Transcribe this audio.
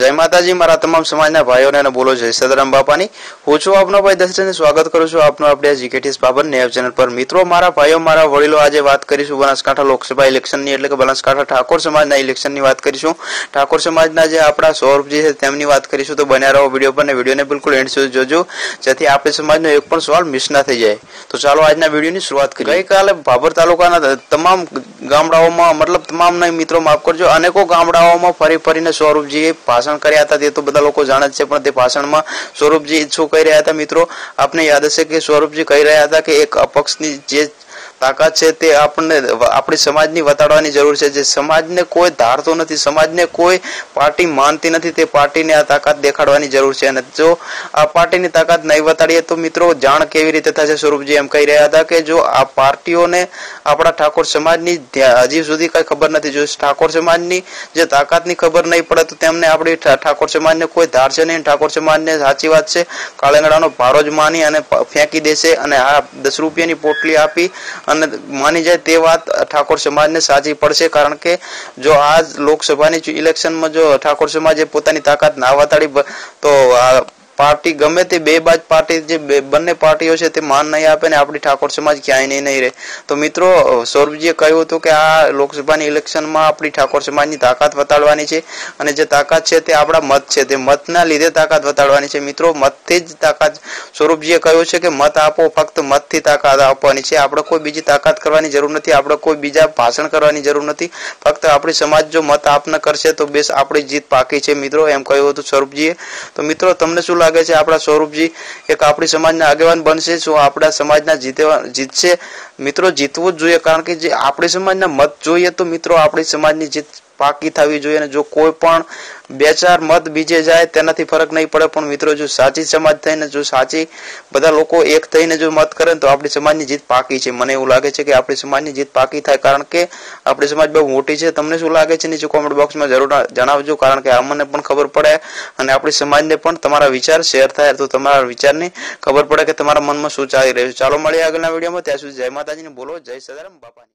जय माताजी मारा तमाम समाजना भाईओने ने बोलो जय सदाराम बापानी। हूँ छुं आपनो भाई दर्शन स्वागत करूं छुं आपनो आपणे जीकेटीएस बाबर न्यूज चैनल पर। मित्रों मारा भाईओ मारा वडीलो आज बात करीशुं बनासकांठा लोकसभा इलेक्शननी एटले के बनासकांठा ठाकोर समाजना इलेक्शननी बात करीशुं। ठाकोर समाजना जे आपड़ा सौरभजी छे तेमनी बात करीशुं। तो बन्या रहो विडियो पर ने विडियोने बिल्कुल एंड सुधी जोजो जेथी आपणे समाजनो एक पण सवाल मिस न थई जाय। तो चालो आजना विडियोनी शुरुआत करीए। गई काले भाभर तालुकाना तमाम गामडाओमां मतलब तमाम नहीं मित्रों माफ करजो अनेको गामडाओमां फरी फरीने सौरभजीए भाषण कर्या हता। ते तो बधा लोको जाणे ज छे पण ते भाषणमां सौरभजी शुं कही रह्या हता मित्रों आपने याद हशे के सौरभजी कही रह्या हता के एक अपक्षनी जे ताकत छे ते आपने अपनी समाजनी वताडवानी जरूर छे। जे समाजने कोई धारतो नथी, समाजने कोई पार्टी मानती नथी, ते पार्टीने आ ताकत देखाडवानी जरूर छे। अने जो आ पार्टीनी ताकत नहीं वताडीए तो मित्रों जाण केवी रीते थशे। स्वरूपजी एम कही रह्या हता के जो आ पार्टीओने आपड़ा ठाकोर समाजनी हजी सुधी कई खबर नथी। जो ठाकोर समाजनी जे ताकतनी खबर नहीं पड़े तो तेमने आपणी ठाकोर समाजने कोई धार छे नहीं। ठाकोर समाजने साची वात छे काळेंगड़ानो भारो ज मानी अने फेंकी देशे अने आ 10 रूपियानी पोटली आपी मानी जाए ते बात ठाकोर समाज ने साची पड़शे। कारण के जो आज लोकसभा इलेक्शन में जो ठाकोर समाजे पोतानी ताकत ना वताड़ी तो पार्टी गमे ते बेबाज पार्टी जे बंने पार्टीओ छे ते मान नहीं आपे ने आपणी ठाकोर समाज क्यांय नहीं रहे। तो मित्रों सौरभजीए कह्युं हतुं के आ लोकसभानी इलेक्शन में आपणी ठाकोर समाजनी ताकत वताडवानी छे अने जे ताकत छे ते आपड़ा मत छे ते मतना लीधे ताकत वताडवानी छे। मित्रों मतथी ज ताकत सौरभजीए कह्युं छे के मत आपो फक्त मतथी ताकत आपवानी छे। आपणे कोई बीजी ताकत करवानी जरूर नथी, आपणे कोई बीजा भाषण करवानी जरूर नथी। फक्त आपणी समाज जो मत आपने करशे तो बेस आपणी जीत पाकी छे मित्रों एम कह्युं हतुं सौरभजीए। तो मित्रों तमने शुं लागे छे आपड़ा सौरभजी एक आपणी समाजना આગેવાન બનશે? શું આપડા સમાજના જીતશે? મિત્રો જીતવું જ જોઈએ કારણ કે જે આપણી સમાજના મત જોઈએ તો મિત્રો આપણી સમાજની જીત પાકી થવી જોઈએ અને જો કોઈ પણ બે ચાર મત બીજે જાય તેનાથી ફરક નહીં પડે પણ મિત્રો જો સાચી સમાજ થઈને જો સાચી બધા લોકો એક થઈને જો મત કરે તો આપણી સમાજની જીત પાકી છે। મને એવું લાગે છે કે આપણી સમાજની જીત પાકી થાય કારણ કે આપણી સમાજ બહુ મોટી છે। તમને શું લાગે છે નીચે કોમેન્ટ બોક્સમાં જરૂર જણાવજો કારણ કે અમને પણ ખબર પડે અને આપણી સમાજને પણ તમારા વિચાર શેર થાય તો તમારા વિચારની ખબર પડે કે તમારા મનમાં શું ચાલી રહ્યું છે। ચાલો મળીએ આગળના વિડીયોમાં, ત્યાં સુધી જય માતાજીને બોલો જય સદારામ બાપાની।